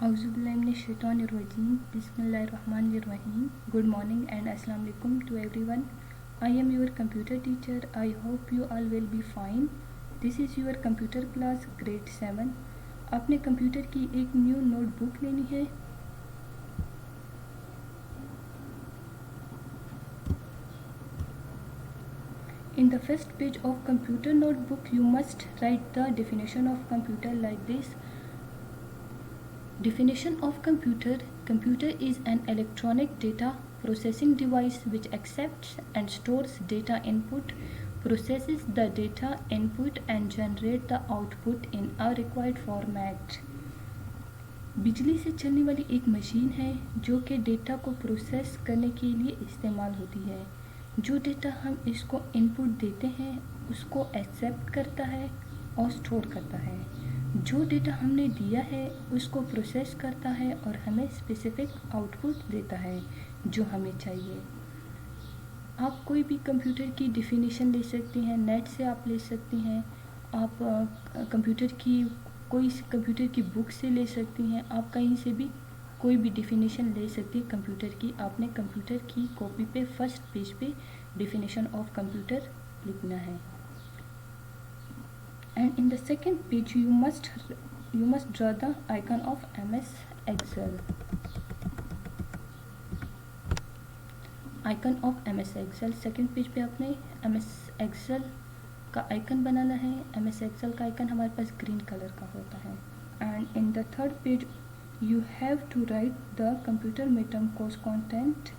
Auzubillahiminash-shaytanir-rajim. Bismillahir-rahmanir-rahim. Good morning and assalamu alaikum to everyone. I am your computer teacher. I hope you all will be fine. This is your computer class grade 7. आपने computer की एक new notebook लेनी है. In the first page of computer notebook, you must write the definition of computer like this. Definition of computer. Computer is an electronic data processing device which accepts and stores data input, processes the data input and generate the output in a required format. बिजली से चलने वाली एक machine है जो कि data को process करने के लिए इस्तेमाल होती है. जो डेटा हम इसको इनपुट देते हैं उसको एक्सेप्ट करता है और स्टोर करता है. जो डेटा हमने दिया है उसको प्रोसेस करता है और हमें स्पेसिफिक आउटपुट देता है जो हमें चाहिए. आप कोई भी कंप्यूटर की डिफिनीशन ले सकती हैं, नेट से आप ले सकती हैं, आप कंप्यूटर की बुक से ले सकती हैं, आप कहीं से भी कोई भी डिफिनीशन ले सकती है कंप्यूटर की. आपने कंप्यूटर की कॉपी पे फर्स्ट पेज पे डिफिनीशन ऑफ कंप्यूटर लिखना है. And in the second page you must draw the icon of MS Excel. Icon of MS Excel. Second page पे आपने MS Excel का आइकन बनाना है. MS Excel का आइकन हमारे पास ग्रीन कलर का होता है. And in the third page you have to write the computer midterm course content.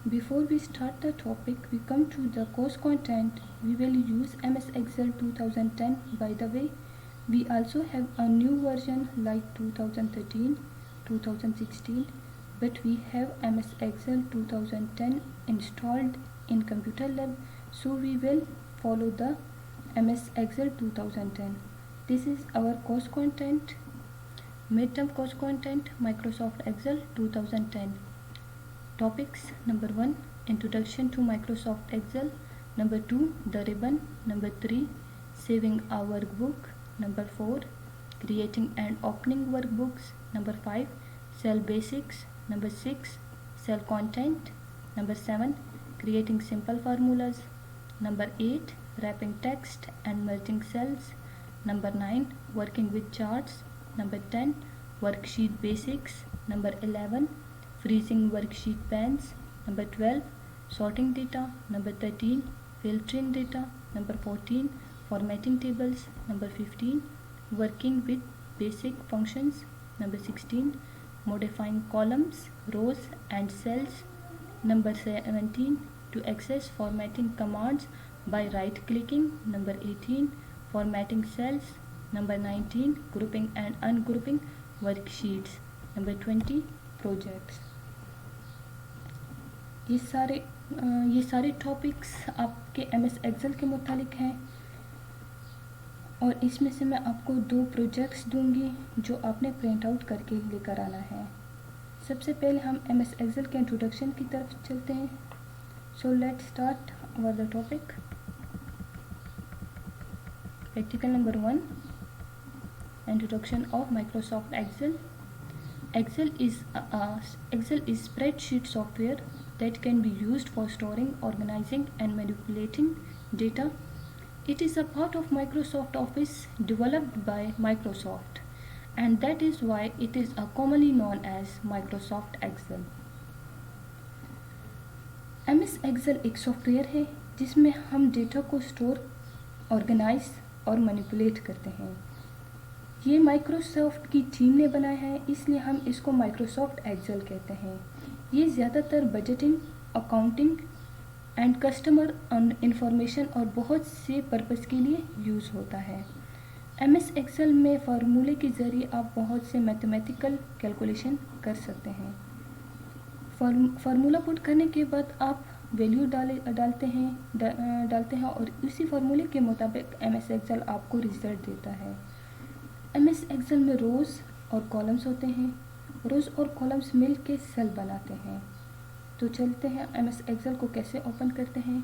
Before we start the topic, we come to the course content. We will use MS Excel 2010. By the way, we also have a new version like 2013, 2016, but we have MS Excel 2010 installed in Computer Lab, so we will follow the MS Excel 2010. This is our course content. Midterm course content, Microsoft Excel 2010. Topics: number 1, introduction to Microsoft Excel. Number 2, the ribbon. Number 3, saving a workbook. Number 4, creating and opening workbooks. Number 5, cell basics. Number 6, cell content. Number 7, creating simple formulas. Number 8, wrapping text and merging cells. Number 9, working with charts. Number 10, worksheet basics. Number 11, freezing worksheet pans. Number 12, sorting data. Number 13, filtering data. Number 14, formatting tables. Number 15, working with basic functions. Number 16, modifying columns, rows and cells. Number 17, to access formatting commands by right clicking. Number 18, formatting cells. Number 19, grouping and ungrouping worksheets. Number 20, projects. ये सारे topics आपके MS Excel के मुतालिक हैं और इसमें से मैं आपको 2 प्रोजेक्ट्स दूंगी जो आपने प्रिंट आउट करके लेकर आना है. सबसे पहले हम MS एक्सेल के इंट्रोडक्शन की तरफ चलते हैं. So let's start our the topic. Practical number 1, introduction of Microsoft Excel. Excel is spreadsheet software that can be used for storing, organizing and manipulating data. It is a part of Microsoft Office developed by Microsoft, and that is why it is commonly known as Microsoft Excel. MS Excel एक software है जिसमें हम data को store, organise और manipulate करते हैं. ये Microsoft की टीम ने बनाया है, इसलिए हम इसको माइक्रोसॉफ्ट एक्सेल कहते हैं. ये ज़्यादातर budgeting, accounting and customer information और बहुत से पर्पस के लिए यूज़ होता है. MS एक्सेल में फार्मूले के ज़रिए आप बहुत से मैथमेटिकल कैलकुलेशन कर सकते हैं. फार्मूला पुट करने के बाद आप वैल्यू डालते हैं और उसी फार्मूले के मुताबिक MS एक्सेल आपको रिजल्ट देता है. MS एक्सेल में रोज़ और कॉलम्स होते हैं. रोज़ और कॉलम्स मिल के सेल बनाते हैं. तो चलते हैं MS एक्सेल को कैसे ओपन करते हैं.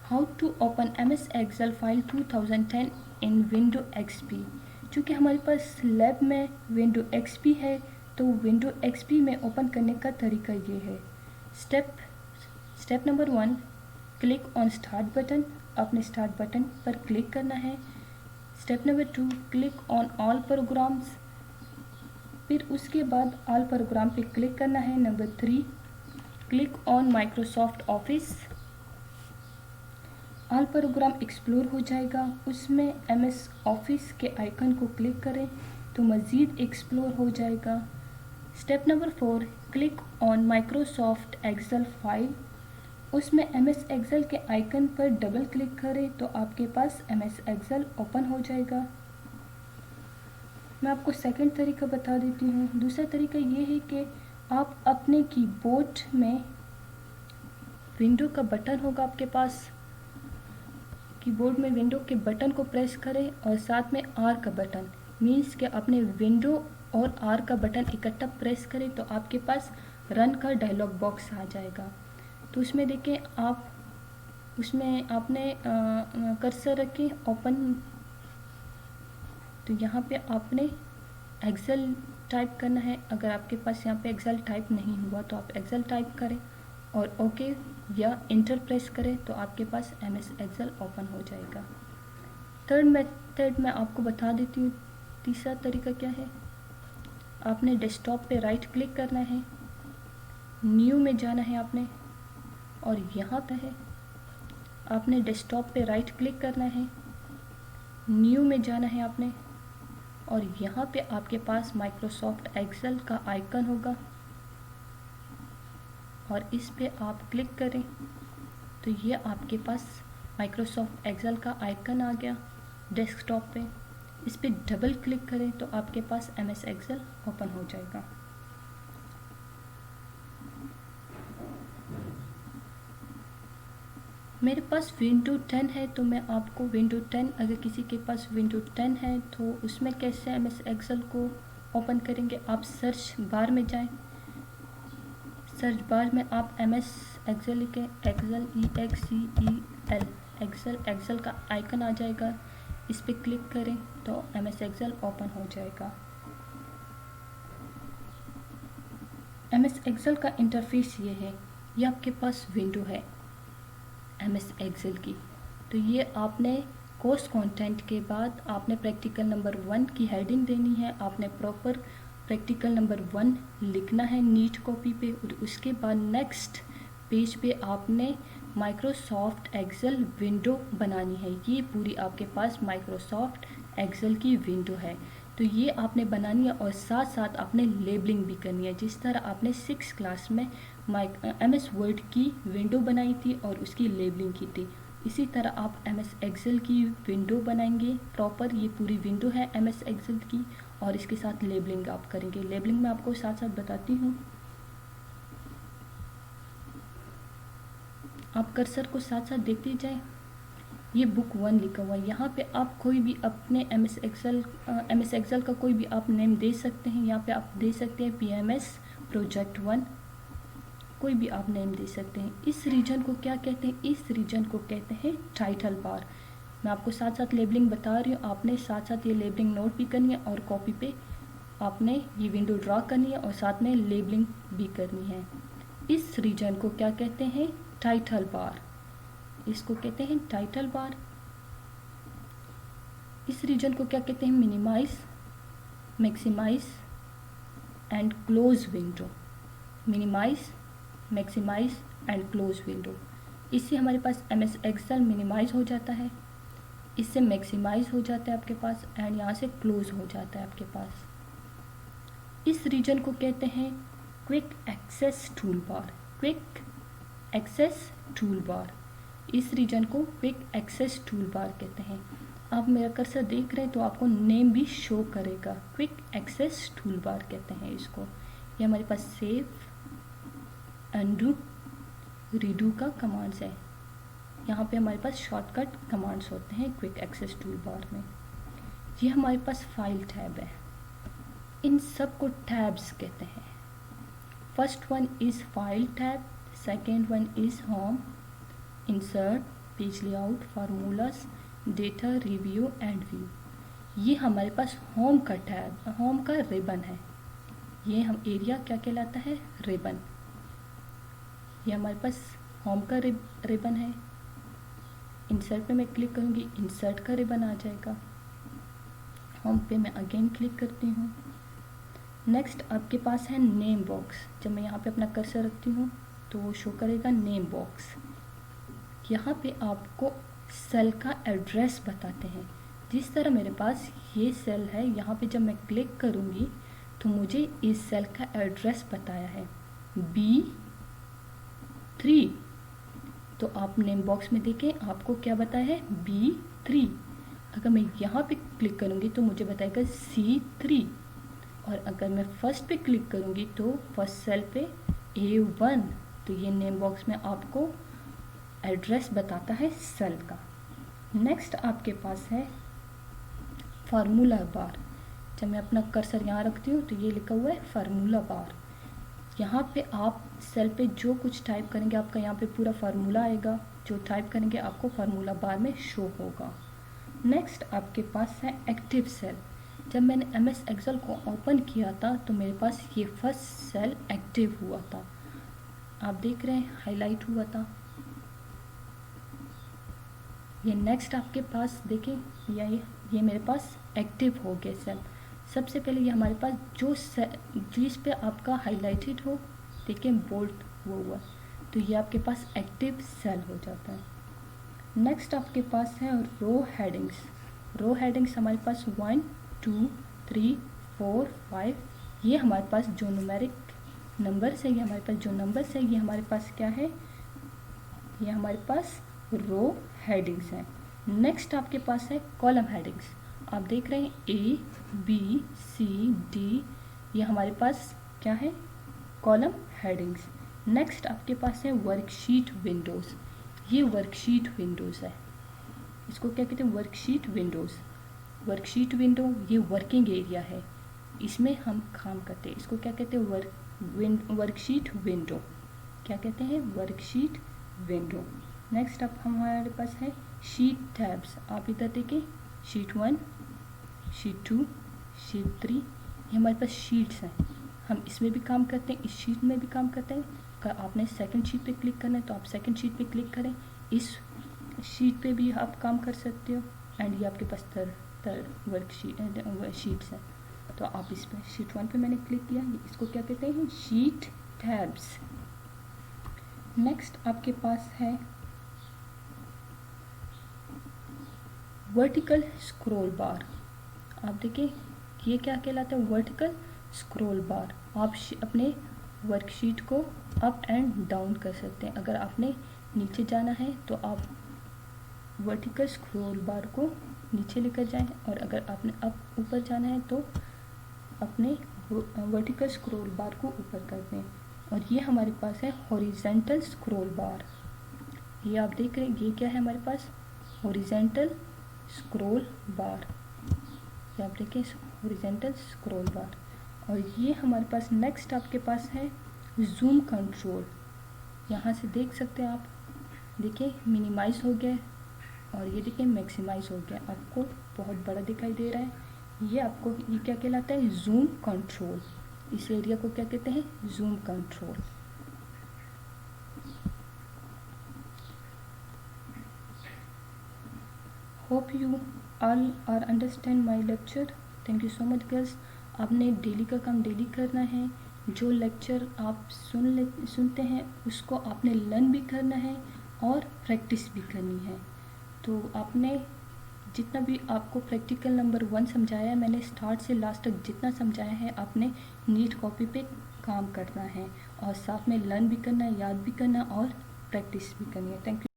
How to open MS Excel file 2010 in window XP। चूँकि हमारे पास लैब में विंडो XP है तो विंडो XP में ओपन करने का तरीका ये है। Step number 1, click on start button. आपने स्टार्ट बटन पर क्लिक करना है। Step number 2, click on all programs. फिर उसके बाद ऑल प्रोग्राम पे क्लिक करना है। Number 3, click on Microsoft office. All program explore हो जाएगा, उसमें MS ऑफिस के आइकन को क्लिक करें तो मज़ीद एक्सप्लोर हो जाएगा। Step number 4, click on Microsoft Excel file. उसमें MS एक्सेल के आइकन पर डबल क्लिक करें तो आपके पास MS एक्सेल ओपन हो जाएगा। मैं आपको सेकंड तरीका बता देती हूँ। दूसरा तरीका ये है कि आप अपने कीबोर्ड में विंडो का बटन होगा आपके पास, कीबोर्ड में विंडो के बटन को प्रेस करें और साथ में R का बटन, मीन्स कि अपने विंडो और R का बटन इकट्ठा प्रेस करें तो आपके पास रन का डायलॉग बॉक्स आ जाएगा। तो उसमें देखें आप, उसमें आपने कर्सर रखें ओपन, तो यहाँ पे आपने एक्सेल टाइप करना है। अगर आपके पास यहाँ पे एक्सेल टाइप नहीं हुआ तो आप एक्सेल टाइप करें और ओके या इंटर प्रेस करें तो आपके पास MS एक्सेल ओपन हो जाएगा। थर्ड मेथड मैं आपको बता देती हूँ। तीसरा तरीका क्या है, आपने डेस्कटॉप पे राइट क्लिक करना है, न्यू में जाना है आपने, और यहाँ पे है आपने डेस्कटॉप पे राइट क्लिक करना है, न्यू में जाना है आपने, और यहाँ पे आपके पास माइक्रोसॉफ्ट एक्सेल का आइकन होगा और इस पे आप क्लिक करें तो ये आपके पास माइक्रोसॉफ्ट एक्सेल का आइकन आ गया डेस्कटॉप पे। इस पे डबल क्लिक करें तो आपके पास MS एक्सेल ओपन हो जाएगा। मेरे पास विंडो 10 है तो मैं आपको विंडो 10, अगर किसी के पास विंडो 10 है तो उसमें कैसे MS एक्सेल को ओपन करेंगे। आप सर्च बार में जाएं, सर्च बार में आप MS एक्सेल लिखें, एक्सेल EXCEL एक्सेल का आइकन आ जाएगा, इस पर क्लिक करें तो MS एक्सेल ओपन हो जाएगा। MS एक्सेल का इंटरफेस ये है, ये आपके पास विंडो है MS एक्सेल की। तो ये आपने कोर्स कंटेंट के बाद आपने प्रैक्टिकल नंबर 1 की हेडिंग देनी है, आपने प्रॉपर प्रैक्टिकल नंबर 1 लिखना है नीट कॉपी पे, और उसके बाद नेक्स्ट पेज पे आपने माइक्रोसॉफ्ट एक्सेल विंडो बनानी है। ये पूरी आपके पास माइक्रोसॉफ्ट एक्सेल की विंडो है, तो ये आपने बनानी है और साथ साथ आपने लेबलिंग भी करनी है। जिस तरह आपने 6 क्लास में MS वर्ड की विंडो बनाई थी और उसकी लेबलिंग की थी, इसी तरह आप MS एक्सेल की विंडो बनाएंगे प्रॉपर। ये पूरी विंडो है MS एक्सेल की और इसके साथ लेबलिंग आप करेंगे। लेबलिंग मैं आपको साथ साथ बताती हूँ, आप कर्सर को साथ साथ देखते जाएं। ये बुक 1 लिखा हुआ है, यहाँ पे आप कोई भी अपने MS एक्सेल का कोई भी आप नेम दे सकते हैं। यहाँ पे आप दे सकते हैं PMS प्रोजेक्ट 1, कोई भी आप नेम दे सकते हैं। इस रीजन को क्या कहते हैं, इस रीजन को कहते हैं टाइटल बार। मैं आपको साथ साथ लेबलिंग बता रही हूँ, आपने साथ साथ ये लेबलिंग नोट भी करनी है और कॉपी पे आपने ये विंडो ड्रा करनी है और साथ में लेबलिंग भी करनी है। इस रीजन को क्या कहते हैं, टाइटल बार, इसको कहते हैं टाइटल बार। इस रीजन को क्या कहते हैं, minimise, maximise and close window. Minimise, maximise and close window, इससे हमारे पास MS एक्सेल मिनिमाइज हो जाता है, इससे मैक्सिमाइज हो जाता है आपके पास, एंड यहाँ से क्लोज हो जाता है आपके पास। इस रीजन को कहते हैं quick access tool bar. Quick access tool bar, इस रीजन को क्विक एक्सेस टूल बार कहते हैं। आप मेरा कर्सर देख रहे हैं तो आपको नेम भी शो करेगा, क्विक एक्सेस टूल बार कहते हैं इसको। ये हमारे पास सेव, अनडू, रीडू का कमांड्स है। यहाँ पे हमारे पास शॉर्टकट कमांड्स होते हैं क्विक एक्सेस टूल बार में। ये हमारे पास फाइल टैब है, इन सब को टैब्स कहते हैं। First one is file tab, second one is home, insert, page layout, formulas, data, review and view. ये हमारे पास होम का टैब, होम का रिबन है। ये हम एरिया क्या कहलाता है, रिबन। ये हमारे पास होम का रिबन है। इंसर्ट पे मैं क्लिक करूँगी, इंसर्ट का रिबन आ जाएगा। होम पे मैं अगेन क्लिक करती हूँ। नेक्स्ट आपके पास है नेम बॉक्स। जब मैं यहाँ पे अपना कर्सर रखती हूँ तो वो शो करेगा नेम बॉक्स। यहाँ पे आपको सेल का एड्रेस बताते हैं। जिस तरह मेरे पास ये सेल है, यहाँ पे जब मैं क्लिक करूँगी तो मुझे इस सेल का एड्रेस बताया है B3। तो आप नेम बॉक्स में देखें आपको क्या बताया है, B3। अगर मैं यहाँ पे क्लिक करूँगी तो मुझे बताएगा C3। और अगर मैं फर्स्ट पे क्लिक करूँगी तो फर्स्ट सेल पे A1। तो ये नेम बॉक्स में आपको एड्रेस बताता है सेल का। नेक्स्ट आपके पास है फार्मूला बार। जब मैं अपना कर्सर यहाँ रखती हूँ तो ये लिखा हुआ है फार्मूला बार। यहाँ पे आप सेल पे जो कुछ टाइप करेंगे आपका यहाँ पे पूरा फार्मूला आएगा। जो टाइप करेंगे आपको फार्मूला बार में शो होगा। नेक्स्ट आपके पास है एक्टिव सेल। जब मैंने MS एक्सेल को ओपन किया था तो मेरे पास ये फर्स्ट सेल एक्टिव हुआ था। आप देख रहे हैं हाईलाइट हुआ था। ये नेक्स्ट आपके पास देखें, ये मेरे पास एक्टिव हो गया सेल। सबसे पहले ये हमारे पास जो जिस पे आपका हाईलाइटेड हो, देखें बोल्ड वो हुआ, तो ये आपके पास एक्टिव सेल हो जाता है। नेक्स्ट आपके पास है रो हेडिंग्स। रो हेडिंग्स हमारे पास 1 2 3 4 5। ये हमारे पास जो न्यूमेरिक नंबर्स है, ये हमारे पास जो नंबर्स है, ये हमारे पास क्या है, ये हमारे पास रो हेडिंग्स हैं। नेक्स्ट आपके पास है कॉलम हेडिंग्स। आप देख रहे हैं A B C D, ये हमारे पास क्या है, कॉलम हेडिंग्स। नेक्स्ट आपके पास है वर्कशीट विंडोज़। ये वर्कशीट विंडोज़ है, इसको क्या कहते हैं, वर्कशीट विंडोज़। वर्कशीट विंडो ये वर्किंग एरिया है, इसमें हम काम करते हैं। इसको क्या कहते हैं, वर्कशीट विंडो। क्या कहते हैं, वर्कशीट विंडो। नेक्स्ट अब हमारे पास है शीट टैब्स। आप इधर देखें, शीट 1, शीट 2, शीट 3, ये हमारे पास शीट्स हैं। हम इसमें भी काम करते हैं, इस शीट में भी काम करते हैं। अगर आपने सेकंड शीट पे क्लिक करना है तो आप सेकंड शीट पे क्लिक करें, इस शीट पे भी आप काम कर सकते हो। एंड ये आपके पास शीट्स हैं, तो आप इस पर शीट 1 पे मैंने क्लिक किया, इसको क्या कहते हैं, शीट टैब्स। नेक्स्ट आपके पास है वर्टिकल स्क्रॉल बार। आप देखिए ये क्या कहलाता है, वर्टिकल स्क्रॉल बार। आप अपने वर्कशीट को अप एंड डाउन कर सकते हैं। अगर आपने नीचे जाना है तो आप वर्टिकल स्क्रॉल बार को नीचे लेकर जाएं, और अगर आपने अप ऊपर जाना है तो अपने वर्टिकल स्क्रॉल बार को ऊपर कर दें। और ये हमारे पास है हॉरिजेंटल स्क्रॉल बार। ये आप देख रहे हैं, ये क्या है हमारे पास, हॉरिजेंटल स्क्रॉल बार। ये आप देखें, हॉरिजेंटल स्क्रॉल बार। और ये हमारे पास नेक्स्ट आपके पास है जूम कंट्रोल। यहाँ से देख सकते हैं आप, देखिए मिनिमाइज हो गया और ये देखिए मैक्सिमाइज हो गया, आपको बहुत बड़ा दिखाई दे रहा है। ये आपको ये क्या कहलाता है, जूम कंट्रोल। इस एरिया को क्या कहते हैं, zoom control. Hope you all are understand my lecture. Thank you so much girls. आपने डेली का काम डेली करना है। जो लेक्चर आप सुनते हैं उसको आपने लर्न भी करना है और प्रैक्टिस भी करनी है। तो आपने जितना भी आपको प्रैक्टिकल नंबर 1 समझाया है, मैंने स्टार्ट से लास्ट तक जितना समझाया है, आपने नीट कॉपी पे काम करना है और साथ में लर्न भी करना है, याद भी करना है और प्रैक्टिस भी करनी है। Thank you.